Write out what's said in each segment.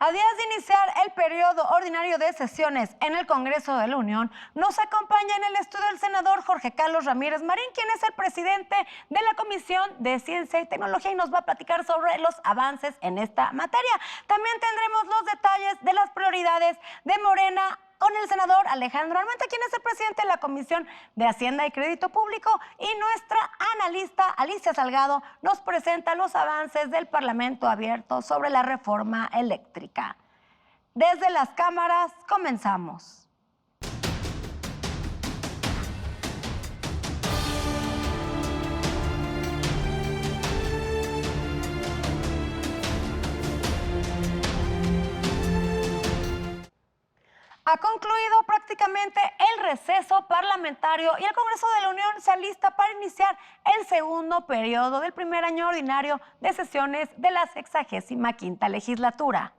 A días de iniciar el periodo ordinario de sesiones en el Congreso de la Unión, nos acompaña en el estudio el senador Jorge Carlos Ramírez Marín, quien es el presidente de la Comisión de Ciencia y Tecnología y nos va a platicar sobre los avances en esta materia. También tendremos los detalles de las prioridades de Morena con el senador Alejandro Armenta, quien es el presidente de la Comisión de Hacienda y Crédito Público, y nuestra analista Alicia Salgado nos presenta los avances del Parlamento abierto sobre la reforma eléctrica. Desde las cámaras comenzamos. Ha concluido prácticamente el receso parlamentario y el Congreso de la Unión se alista para iniciar el segundo periodo del primer año ordinario de sesiones de la 65ª legislatura.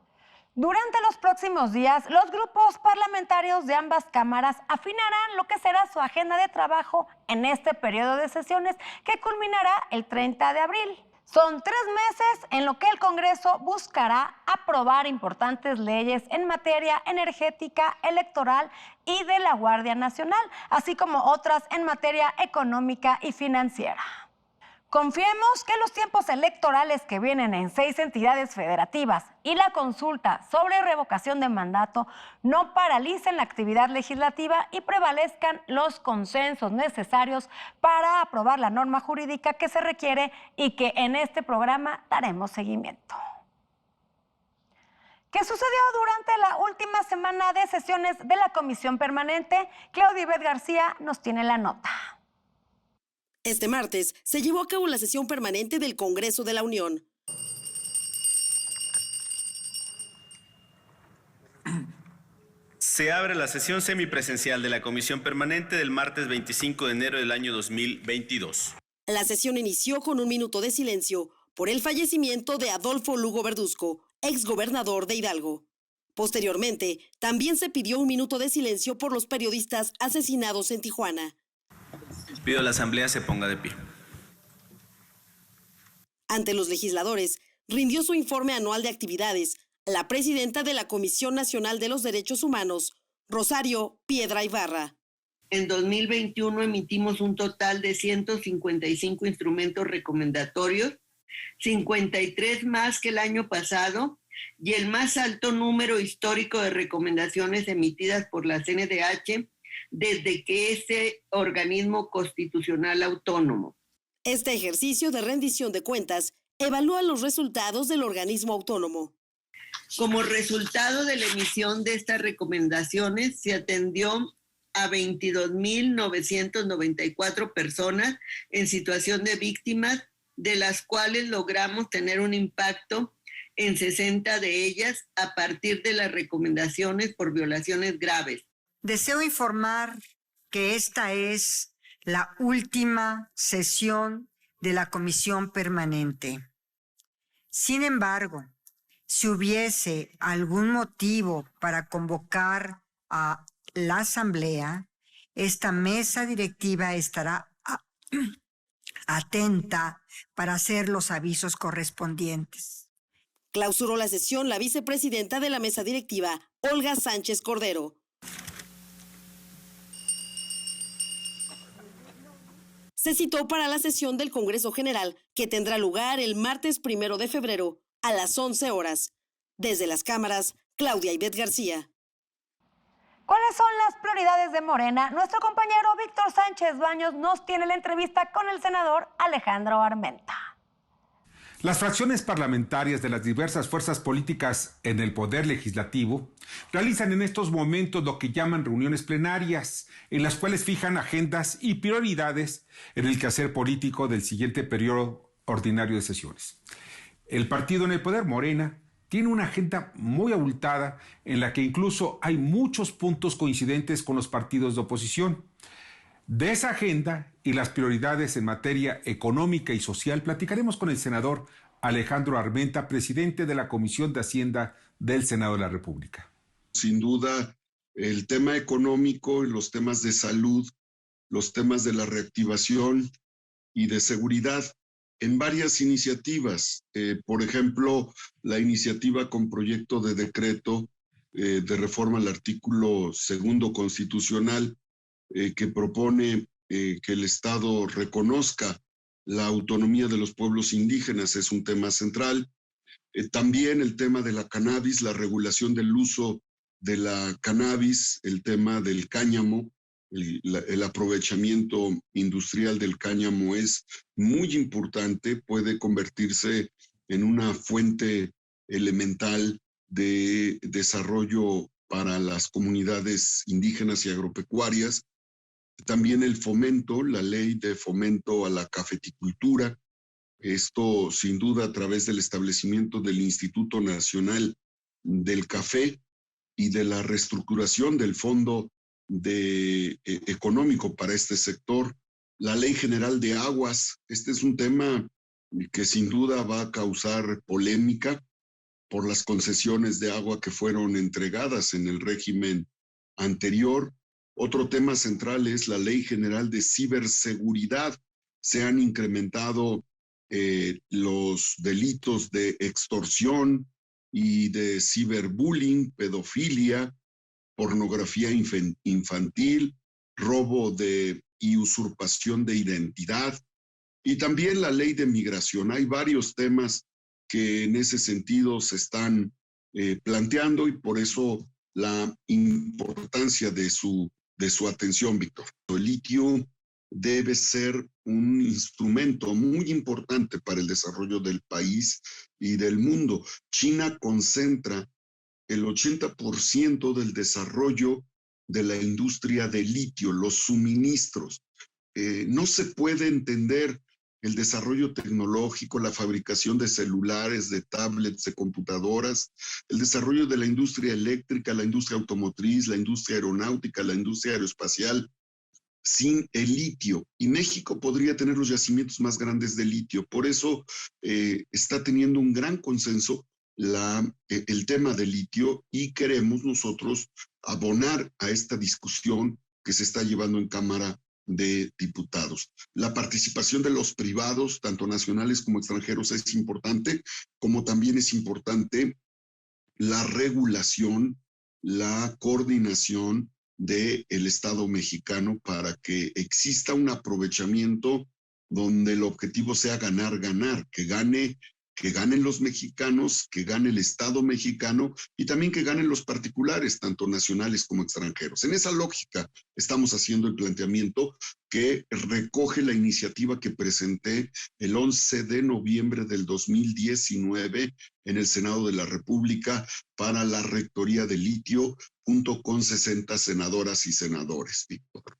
Durante los próximos días, los grupos parlamentarios de ambas cámaras afinarán lo que será su agenda de trabajo en este periodo de sesiones que culminará el 30 de abril. Son 3 meses en lo que el Congreso buscará aprobar importantes leyes en materia energética, electoral y de la Guardia Nacional, así como otras en materia económica y financiera. Confiemos que los tiempos electorales que vienen en 6 entidades federativas y la consulta sobre revocación de mandato no paralicen la actividad legislativa y prevalezcan los consensos necesarios para aprobar la norma jurídica que se requiere y que en este programa daremos seguimiento. ¿Qué sucedió durante la última semana de sesiones de la Comisión Permanente? Claudia Ivette García nos tiene la nota. Este martes se llevó a cabo la sesión permanente del Congreso de la Unión. Se abre la sesión semipresencial de la Comisión Permanente del martes 25 de enero del año 2022. La sesión inició con un minuto de silencio por el fallecimiento de Adolfo Lugo Verduzco, exgobernador de Hidalgo. Posteriormente, también se pidió un minuto de silencio por los periodistas asesinados en Tijuana. Pido a la Asamblea se ponga de pie. Ante los legisladores, rindió su informe anual de actividades la presidenta de la Comisión Nacional de los Derechos Humanos, Rosario Piedra Ibarra. En 2021 emitimos un total de 155 instrumentos recomendatorios, 53 más que el año pasado y el más alto número histórico de recomendaciones emitidas por la CNDH desde que ese organismo constitucional autónomo. Este ejercicio de rendición de cuentas evalúa los resultados del organismo autónomo. Como resultado de la emisión de estas recomendaciones, se atendió a 22.994 personas en situación de víctimas, de las cuales logramos tener un impacto en 60 de ellas a partir de las recomendaciones por violaciones graves. Deseo informar que esta es la última sesión de la Comisión Permanente. Sin embargo, si hubiese algún motivo para convocar a la Asamblea, esta mesa directiva estará atenta para hacer los avisos correspondientes. Clausuró la sesión la vicepresidenta de la mesa directiva, Olga Sánchez Cordero. Se citó para la sesión del Congreso General, que tendrá lugar el martes 1 de febrero a las 11 horas. Desde las cámaras, Claudia Ivette García. ¿Cuáles son las prioridades de Morena? Nuestro compañero Víctor Sánchez Baños nos tiene la entrevista con el senador Alejandro Armenta. Las fracciones parlamentarias de las diversas fuerzas políticas en el Poder Legislativo realizan en estos momentos lo que llaman reuniones plenarias, en las cuales fijan agendas y prioridades en el quehacer político del siguiente periodo ordinario de sesiones. El partido en el poder, Morena, tiene una agenda muy abultada en la que incluso hay muchos puntos coincidentes con los partidos de oposición. De esa agenda y las prioridades en materia económica y social platicaremos con el senador Alejandro Armenta, presidente de la Comisión de Hacienda del Senado de la República. Sin duda, el tema económico y los temas de salud, los temas de la reactivación y de seguridad en varias iniciativas. Por ejemplo, la iniciativa con proyecto de decreto de reforma al artículo 2 constitucional que propone que el Estado reconozca la autonomía de los pueblos indígenas es un tema central. También el tema de la cannabis, la regulación del uso de la cannabis, el tema del cáñamo, el aprovechamiento industrial del cáñamo es muy importante, puede convertirse en una fuente elemental de desarrollo para las comunidades indígenas y agropecuarias. También el fomento, la ley de fomento a la cafeticultura, esto sin duda a través del establecimiento del Instituto Nacional del Café y de la reestructuración del Fondo económico para este sector. La Ley General de Aguas, este es un tema que sin duda va a causar polémica por las concesiones de agua que fueron entregadas en el régimen anterior. Otro tema central es la Ley General de Ciberseguridad. Se han incrementado los delitos de extorsión y de ciberbullying, pedofilia, pornografía infantil, robo y usurpación de identidad, y también la ley de migración. Hay varios temas que en ese sentido se están planteando y por eso la importancia de su atención, Víctor. El litio debe ser un instrumento muy importante para el desarrollo del país y del mundo. China concentra el 80% del desarrollo de la industria del litio, los suministros. No se puede entender el desarrollo tecnológico, la fabricación de celulares, de tablets, de computadoras, el desarrollo de la industria eléctrica, la industria automotriz, la industria aeronáutica, la industria aeroespacial, sin el litio. Y México podría tener los yacimientos más grandes de litio. Por eso está teniendo un gran consenso el tema del litio y queremos nosotros abonar a esta discusión que se está llevando en Cámara de Diputados. La participación de los privados, tanto nacionales como extranjeros, es importante, como también es importante la regulación, la coordinación del Estado mexicano para que exista un aprovechamiento donde el objetivo sea ganar, que ganen los mexicanos, que gane el Estado mexicano y también que ganen los particulares, tanto nacionales como extranjeros. En esa lógica estamos haciendo el planteamiento que recoge la iniciativa que presenté el 11 de noviembre del 2019 en el Senado de la República para la rectoría de litio, junto con 60 senadoras y senadores, Víctor.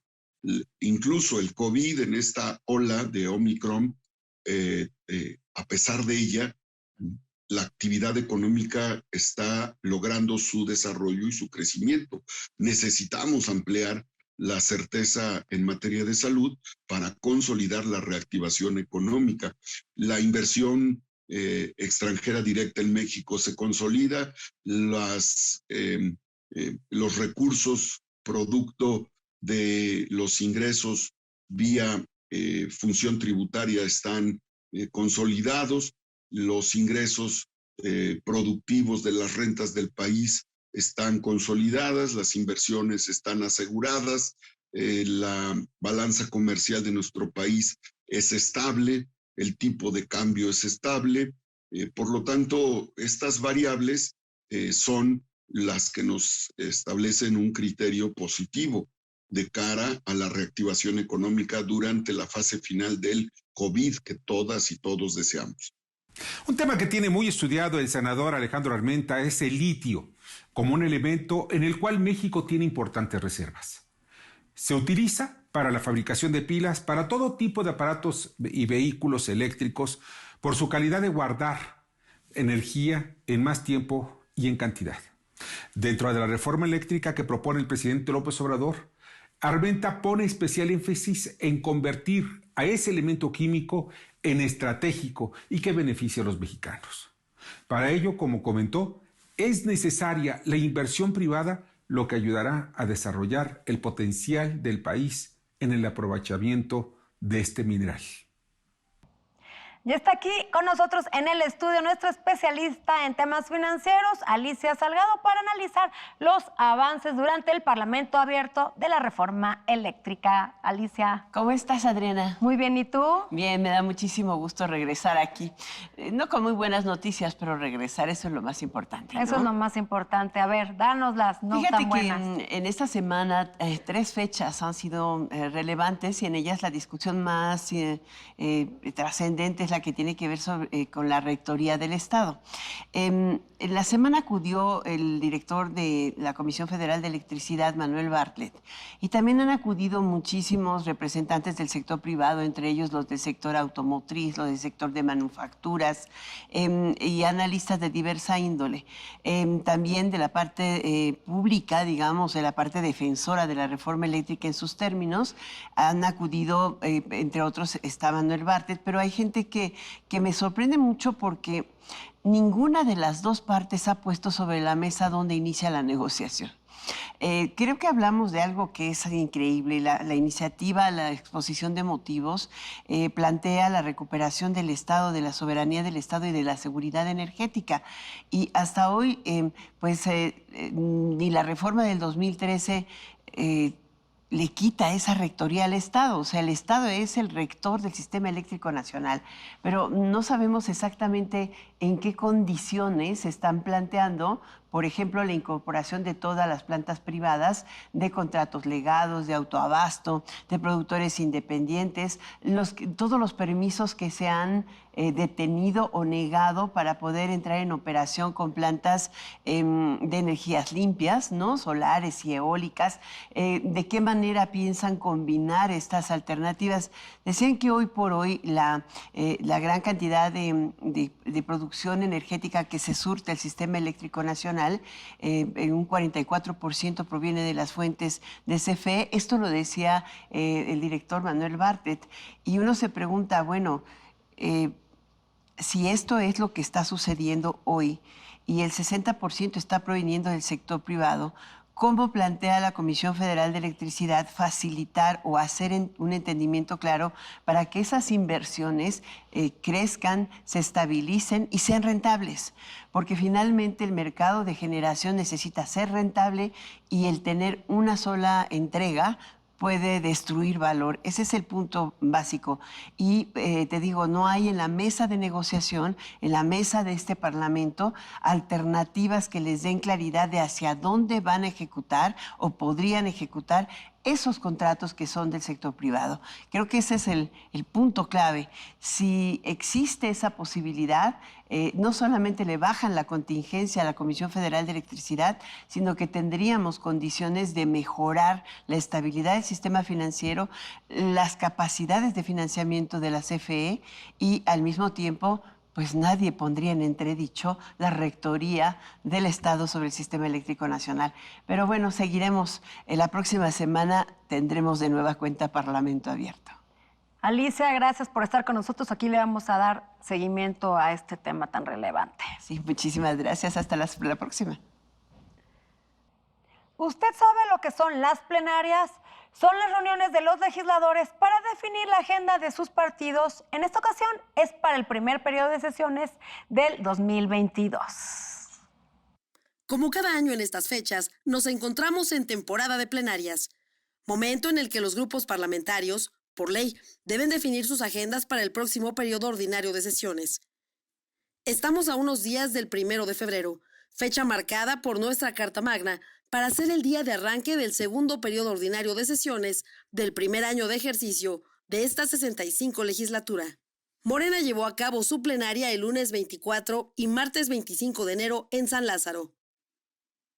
Incluso el COVID en esta ola de Omicron, a pesar de ella, la actividad económica está logrando su desarrollo y su crecimiento. Necesitamos ampliar la certeza en materia de salud para consolidar la reactivación económica. La inversión extranjera directa en México se consolida, los recursos producto de los ingresos vía función tributaria están consolidados, los ingresos productivos de las rentas del país están consolidadas, las inversiones están aseguradas, la balanza comercial de nuestro país es estable, el tipo de cambio es estable, por lo tanto, estas variables son las que nos establecen un criterio positivo de cara a la reactivación económica durante la fase final del COVID que todas y todos deseamos. Un tema que tiene muy estudiado el senador Alejandro Armenta es el litio, como un elemento en el cual México tiene importantes reservas. Se utiliza para la fabricación de pilas para todo tipo de aparatos y vehículos eléctricos por su calidad de guardar energía en más tiempo y en cantidad. Dentro de la reforma eléctrica que propone el presidente López Obrador, Armenta pone especial énfasis en convertir a ese elemento químico en estratégico y que beneficie a los mexicanos. Para ello, como comentó, es necesaria la inversión privada, lo que ayudará a desarrollar el potencial del país en el aprovechamiento de este mineral. Ya está aquí con nosotros en el estudio nuestra especialista en temas financieros, Alicia Salgado, para analizar los avances durante el Parlamento abierto de la reforma eléctrica. Alicia. ¿Cómo estás, Adriana? Muy bien, ¿y tú? Bien, me da muchísimo gusto regresar aquí. No con muy buenas noticias, pero regresar, eso es lo más importante, ¿no? Eso es lo más importante. A ver, danos las no Fíjate tan buenas. que en esta semana 3 fechas han sido relevantes y en ellas la discusión más trascendente es la que tiene que ver con la rectoría del Estado. En la semana acudió el director de la Comisión Federal de Electricidad, Manuel Bartlett, y también han acudido muchísimos representantes del sector privado, entre ellos los del sector automotriz, los del sector de manufacturas y analistas de diversa índole. También de la parte pública, digamos, de la parte defensora de la reforma eléctrica en sus términos, han acudido, entre otros está Manuel Bartlett, pero hay gente que me sorprende mucho porque ninguna de las dos partes ha puesto sobre la mesa dónde inicia la negociación. Creo que hablamos de algo que es increíble. La iniciativa, la exposición de motivos, plantea la recuperación del Estado, de la soberanía del Estado y de la seguridad energética. Y hasta hoy, ni la reforma del 2013 le quita esa rectoría al Estado. O sea, el Estado es el rector del sistema eléctrico nacional, pero no sabemos exactamente en qué condiciones se están planteando, por ejemplo, la incorporación de todas las plantas privadas, de contratos legados, de autoabasto, de productores independientes, todos los permisos que se han detenido o negado para poder entrar en operación con plantas de energías limpias, ¿no? Solares y eólicas. ¿De qué manera piensan combinar estas alternativas? Decían que hoy por hoy la gran cantidad de producción energética que se surte el sistema eléctrico nacional, en un 44% proviene de las fuentes de CFE. Esto lo decía el director Manuel Bartlett. Y uno se pregunta, bueno, si esto es lo que está sucediendo hoy y el 60% está proveniendo del sector privado, ¿cómo plantea la Comisión Federal de Electricidad facilitar o hacer un entendimiento claro para que esas inversiones crezcan, se estabilicen y sean rentables? Porque finalmente el mercado de generación necesita ser rentable y el tener una sola entrega puede destruir valor. Ese es el punto básico. Y te digo, no hay en la mesa de negociación, en la mesa de este Parlamento, alternativas que les den claridad de hacia dónde van a ejecutar o podrían ejecutar esos contratos que son del sector privado. Creo que ese es el punto clave. Si existe esa posibilidad, no solamente le bajan la contingencia a la Comisión Federal de Electricidad, sino que tendríamos condiciones de mejorar la estabilidad del sistema financiero, las capacidades de financiamiento de la CFE y al mismo tiempo pues nadie pondría en entredicho la rectoría del Estado sobre el sistema eléctrico nacional. Pero bueno, seguiremos. La próxima semana tendremos de nueva cuenta Parlamento abierto. Alicia, gracias por estar con nosotros. Aquí le vamos a dar seguimiento a este tema tan relevante. Sí, muchísimas gracias. Hasta la próxima. ¿Usted sabe lo que son las plenarias? Son las reuniones de los legisladores para definir la agenda de sus partidos. En esta ocasión es para el primer periodo de sesiones del 2022. Como cada año en estas fechas, nos encontramos en temporada de plenarias, momento en el que los grupos parlamentarios, por ley, deben definir sus agendas para el próximo periodo ordinario de sesiones. Estamos a unos días del 1 de febrero, fecha marcada por nuestra Carta Magna, para ser el día de arranque del segundo periodo ordinario de sesiones del primer año de ejercicio de esta 65 legislatura. Morena llevó a cabo su plenaria el lunes 24 y martes 25 de enero en San Lázaro.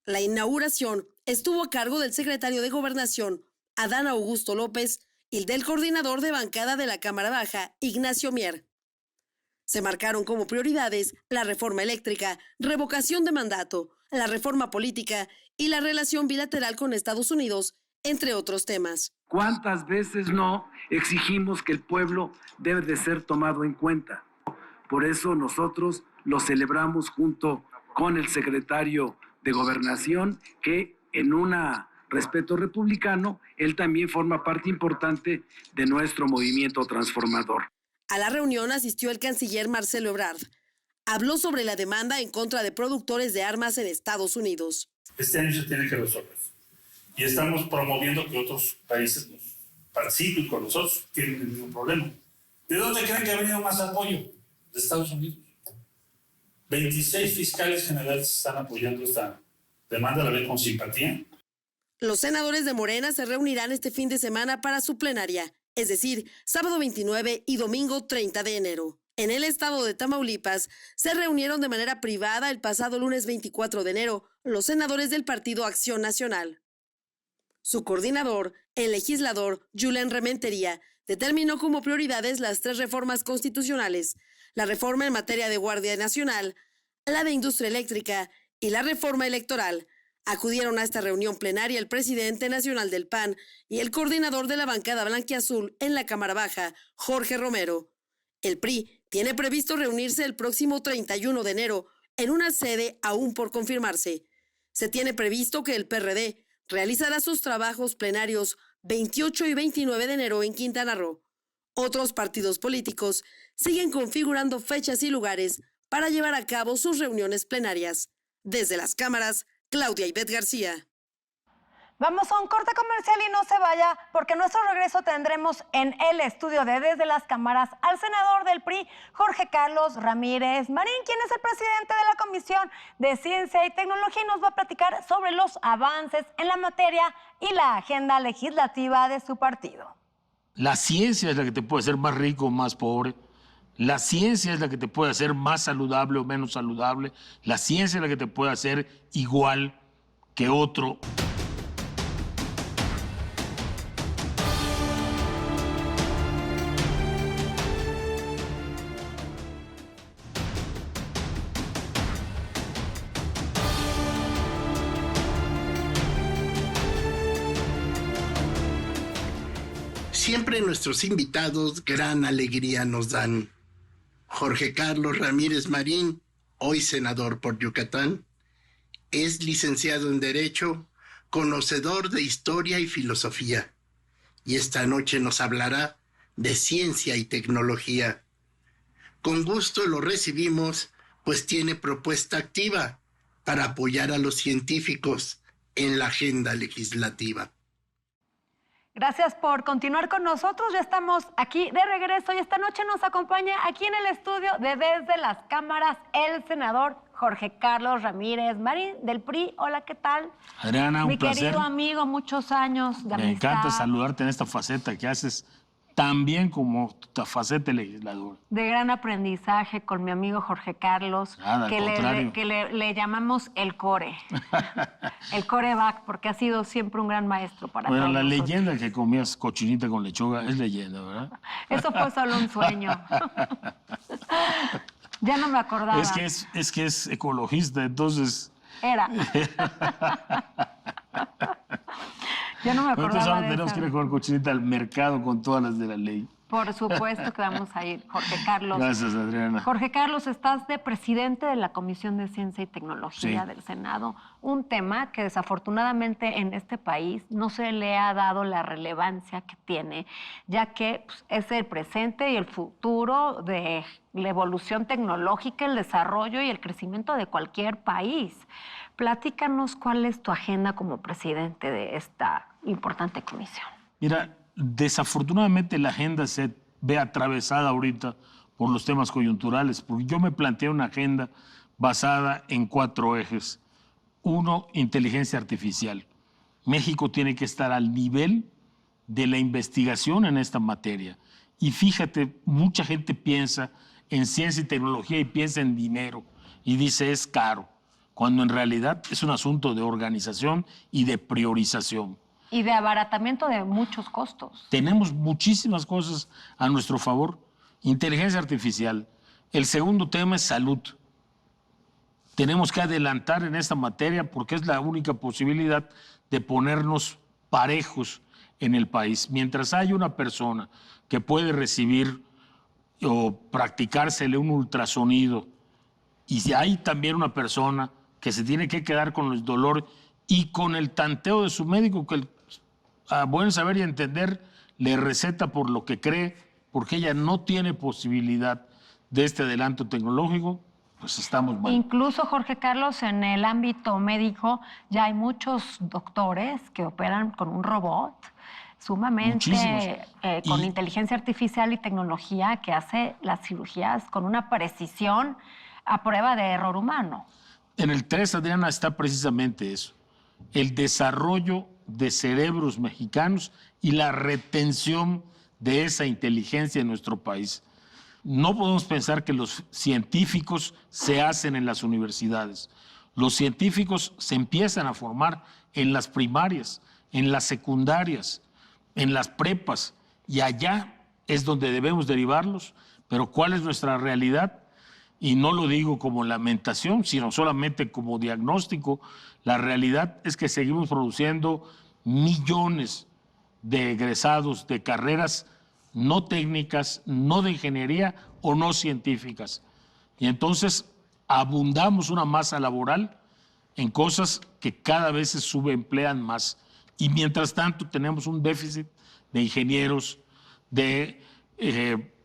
La inauguración estuvo a cargo del secretario de Gobernación, Adán Augusto López, y del coordinador de bancada de la Cámara Baja, Ignacio Mier. Se marcaron como prioridades la reforma eléctrica, revocación de mandato, la reforma política y la relación bilateral con Estados Unidos, entre otros temas. ¿Cuántas veces no exigimos que el pueblo debe de ser tomado en cuenta? Por eso nosotros lo celebramos junto con el secretario de Gobernación, que en un respeto republicano, él también forma parte importante de nuestro movimiento transformador. A la reunión asistió el canciller Marcelo Ebrard. Habló sobre la demanda en contra de productores de armas en Estados Unidos. Este año se tiene que resolver. Y estamos promoviendo que otros países nos participen con nosotros, tienen el mismo problema. ¿De dónde creen que ha venido más apoyo? De Estados Unidos. 26 fiscales generales están apoyando esta demanda, la ven con simpatía. Los senadores de Morena se reunirán este fin de semana para su plenaria, es decir, sábado 29 y domingo 30 de enero. En el estado de Tamaulipas se reunieron de manera privada el pasado lunes 24 de enero los senadores del Partido Acción Nacional. Su coordinador, el legislador Julen Rementería, determinó como prioridades las 3 reformas constitucionales: la reforma en materia de Guardia Nacional, la de industria eléctrica y la reforma electoral. Acudieron a esta reunión plenaria el presidente nacional del PAN y el coordinador de la bancada blanquiazul en la Cámara Baja, Jorge Romero. El PRI tiene previsto reunirse el próximo 31 de enero en una sede aún por confirmarse. Se tiene previsto que el PRD realizará sus trabajos plenarios 28 y 29 de enero en Quintana Roo. Otros partidos políticos siguen configurando fechas y lugares para llevar a cabo sus reuniones plenarias. Desde las cámaras, Claudia Ivette García. Vamos a un corte comercial y no se vaya, porque en nuestro regreso tendremos en el estudio de Desde las Cámaras al senador del PRI, Jorge Carlos Ramírez Marín, quien es el presidente de la Comisión de Ciencia y Tecnología y nos va a platicar sobre los avances en la materia y la agenda legislativa de su partido. La ciencia es la que te puede hacer más rico o más pobre. La ciencia es la que te puede hacer más saludable o menos saludable. La ciencia es la que te puede hacer igual que otro. Siempre nuestros invitados gran alegría nos dan. Jorge Carlos Ramírez Marín, hoy senador por Yucatán, es licenciado en Derecho, conocedor de Historia y Filosofía, y esta noche nos hablará de Ciencia y Tecnología. Con gusto lo recibimos, pues tiene propuesta activa para apoyar a los científicos en la agenda legislativa. Gracias por continuar con nosotros. Ya estamos aquí de regreso y esta noche nos acompaña aquí en el estudio de Desde las Cámaras el senador Jorge Carlos Ramírez Marín del PRI. Hola, ¿qué tal? Adriana, un placer. Mi querido amigo, muchos años de amistad. Me encanta saludarte en esta faceta que haces tan bien como tu faceta legisladora. De gran aprendizaje con mi amigo Jorge Carlos, Nada, que le llamamos el core. El coreback, porque ha sido siempre un gran maestro para todos. La nosotros. leyenda que comías cochinita con lechuga es leyenda, ¿verdad? Eso fue solo un sueño. Ya no me acordaba. Es que es ecologista, entonces... Era. Ya no me acordaba. Nosotros ahora de tenemos esa. que ir a comer cochinita al mercado con todas las de la ley. Por supuesto que vamos a ir, Jorge Carlos. Gracias, Adriana. Jorge Carlos, estás de presidente de la Comisión de Ciencia y Tecnología Sí. del Senado, un tema que desafortunadamente en este país no se le ha dado la relevancia que tiene, ya que pues, es el presente y el futuro de la evolución tecnológica, el desarrollo y el crecimiento de cualquier país. Platícanos cuál es tu agenda como presidente de esta importante comisión. Mira, desafortunadamente la agenda se ve atravesada ahorita por los temas coyunturales, porque yo me planteé una agenda basada en 4 ejes. 1, inteligencia artificial. México tiene que estar al nivel de la investigación en esta materia. Y fíjate, mucha gente piensa en ciencia y tecnología y piensa en dinero y dice es caro, cuando en realidad es un asunto de organización y de priorización. Y de abaratamiento de muchos costos. Tenemos muchísimas cosas a nuestro favor. Inteligencia artificial. El segundo tema es salud. Tenemos que adelantar en esta materia porque es la única posibilidad de ponernos parejos en el país. Mientras haya una persona que puede recibir o practicársele un ultrasonido y si hay también una persona que se tiene que quedar con el dolor y con el tanteo de su médico que a buen saber y entender le receta por lo que cree, porque ella no tiene posibilidad de este adelanto tecnológico, pues estamos mal. Incluso, Jorge Carlos, en el ámbito médico ya hay muchos doctores que operan con un robot sumamente con inteligencia artificial y tecnología que hace las cirugías con una precisión a prueba de error humano. En el 3, Adriana, está precisamente eso, el desarrollo de cerebros mexicanos y la retención de esa inteligencia en nuestro país. No podemos pensar que los científicos se hacen en las universidades. Los científicos se empiezan a formar en las primarias, en las secundarias, en las prepas, y allá es donde debemos derivarlos. Pero ¿cuál es nuestra realidad? Y no lo digo como lamentación, sino solamente como diagnóstico. La realidad es que seguimos produciendo millones de egresados de carreras no técnicas, no de ingeniería o no científicas. Y entonces abundamos una masa laboral en cosas que cada vez se subemplean más. Y mientras tanto tenemos un déficit de ingenieros, de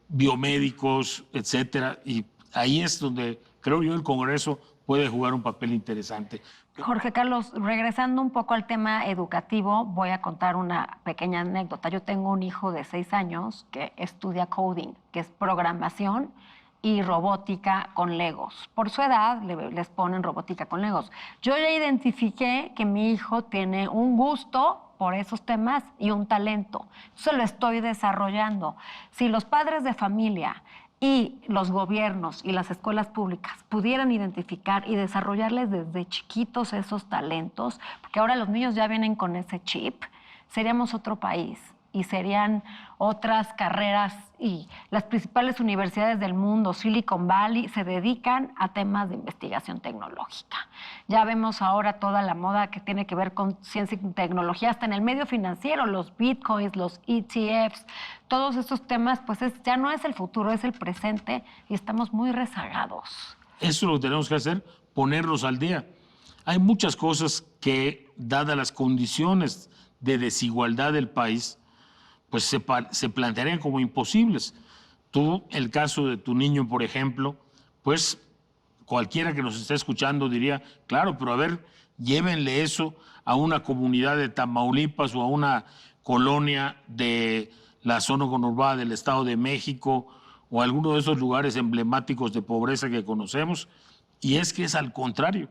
biomédicos, etcétera. Y ahí es donde creo yo el Congreso puede jugar un papel interesante. Jorge Carlos, regresando un poco al tema educativo, voy a contar una pequeña anécdota. Yo tengo un hijo de 6 años que estudia coding, que es programación y robótica con Legos. Por su edad les ponen robótica con Legos. Yo ya identifiqué que mi hijo tiene un gusto por esos temas y un talento. Eso lo estoy desarrollando. Si los padres de familia y los gobiernos y las escuelas públicas pudieran identificar y desarrollarles desde chiquitos esos talentos, porque ahora los niños ya vienen con ese chip, seríamos otro país y serían otras carreras, y las principales universidades del mundo, Silicon Valley, se dedican a temas de investigación tecnológica. Ya vemos ahora toda la moda que tiene que ver con ciencia y tecnología, hasta en el medio financiero, los bitcoins, los ETFs, todos estos temas, pues ya no es el futuro, es el presente, y estamos muy rezagados. Eso es lo que tenemos que hacer, ponerlos al día. Hay muchas cosas que, dadas las condiciones de desigualdad del país, pues se plantearían como imposibles. Tú, el caso de tu niño, por ejemplo, pues cualquiera que nos esté escuchando diría, claro, pero a ver, llévenle eso a una comunidad de Tamaulipas o a una colonia de la zona conurbada del Estado de México o alguno de esos lugares emblemáticos de pobreza que conocemos, y es que es al contrario.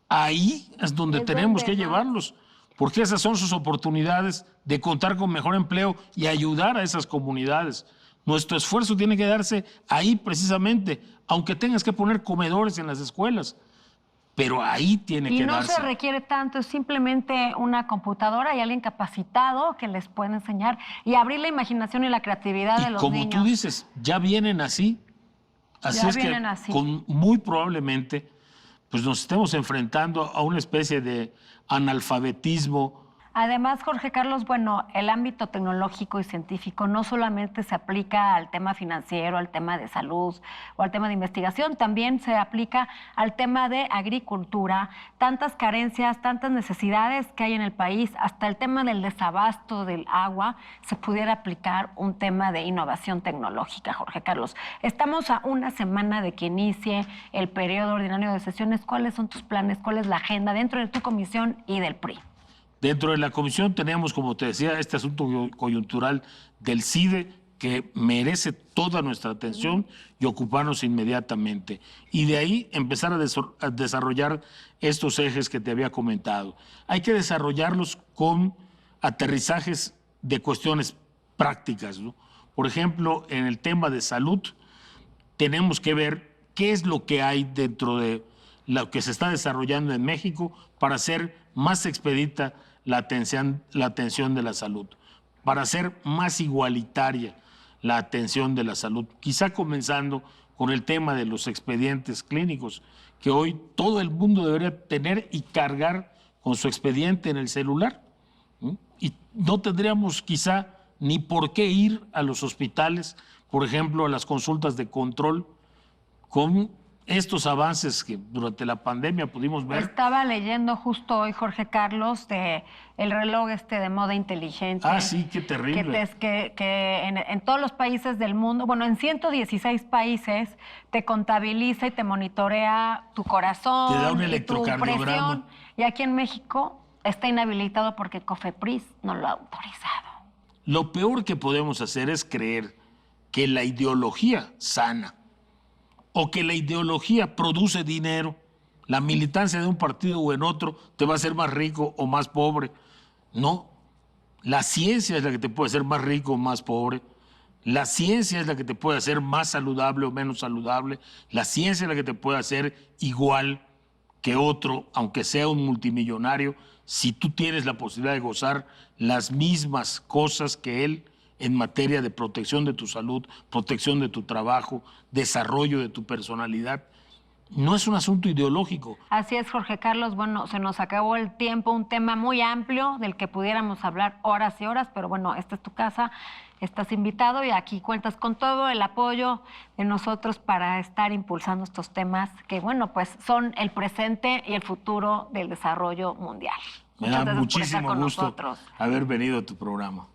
Ahí es donde tenemos que llevarlos, porque esas son sus oportunidades de contar con mejor empleo y ayudar a esas comunidades. Nuestro esfuerzo tiene que darse ahí precisamente, aunque tengas que poner comedores en las escuelas, pero ahí tiene que darse. Y no se requiere tanto, es simplemente una computadora y alguien capacitado que les puede enseñar y abrir la imaginación y la creatividad de los niños. Y como tú dices, ya vienen así. Así es que muy probablemente pues nos estemos enfrentando a una especie de analfabetismo. Además, Jorge Carlos, bueno, el ámbito tecnológico y científico no solamente se aplica al tema financiero, al tema de salud o al tema de investigación, también se aplica al tema de agricultura, tantas carencias, tantas necesidades que hay en el país, hasta el tema del desabasto del agua, se pudiera aplicar un tema de innovación tecnológica, Jorge Carlos. Estamos a una semana de que inicie el periodo ordinario de sesiones. ¿Cuáles son tus planes? ¿Cuál es la agenda dentro de tu comisión y del PRI? Dentro de la comisión tenemos, como te decía, este asunto coyuntural del CIDE que merece toda nuestra atención y ocuparnos inmediatamente. Y de ahí empezar a desarrollar estos ejes que te había comentado. Hay que desarrollarlos con aterrizajes de cuestiones prácticas, ¿no? Por ejemplo, en el tema de salud, tenemos que ver qué es lo que hay dentro de lo que se está desarrollando en México para hacer más expedita la atención de la salud, para hacer más igualitaria la atención de la salud, quizá comenzando con el tema de los expedientes clínicos, que hoy todo el mundo debería tener y cargar con su expediente en el celular, ¿sí? Y no tendríamos quizá ni por qué ir a los hospitales, por ejemplo, a las consultas de control, con estos avances que durante la pandemia pudimos ver. Estaba leyendo justo hoy, Jorge Carlos, de el reloj de moda inteligente. Ah, sí, qué terrible. Que en todos los países del mundo, bueno, en 116 países, te contabiliza y te monitorea tu corazón, te da un y tu electrocardiograma. presión. Y aquí en México está inhabilitado porque COFEPRIS no lo ha autorizado. Lo peor que podemos hacer es creer que la ideología sana o que la ideología produce dinero, la militancia de un partido o en otro te va a hacer más rico o más pobre. No, la ciencia es la que te puede hacer más rico o más pobre. La ciencia es la que te puede hacer más saludable o menos saludable. La ciencia es la que te puede hacer igual que otro, aunque sea un multimillonario, si tú tienes la posibilidad de gozar las mismas cosas que él en materia de protección de tu salud, protección de tu trabajo, desarrollo de tu personalidad. No es un asunto ideológico. Así es, Jorge Carlos. Bueno, se nos acabó el tiempo, un tema muy amplio del que pudiéramos hablar horas y horas, pero bueno, esta es tu casa, estás invitado y aquí cuentas con todo el apoyo de nosotros para estar impulsando estos temas que, bueno, pues son el presente y el futuro del desarrollo mundial. Me da muchísimo gusto haber venido a tu programa.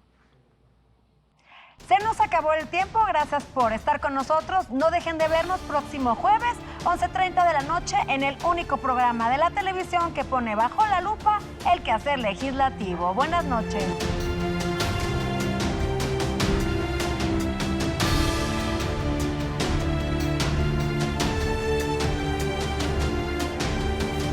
Se nos acabó el tiempo, gracias por estar con nosotros. No dejen de vernos próximo jueves, 11:30 de la noche, en el único programa de la televisión que pone bajo la lupa el quehacer legislativo. Buenas noches.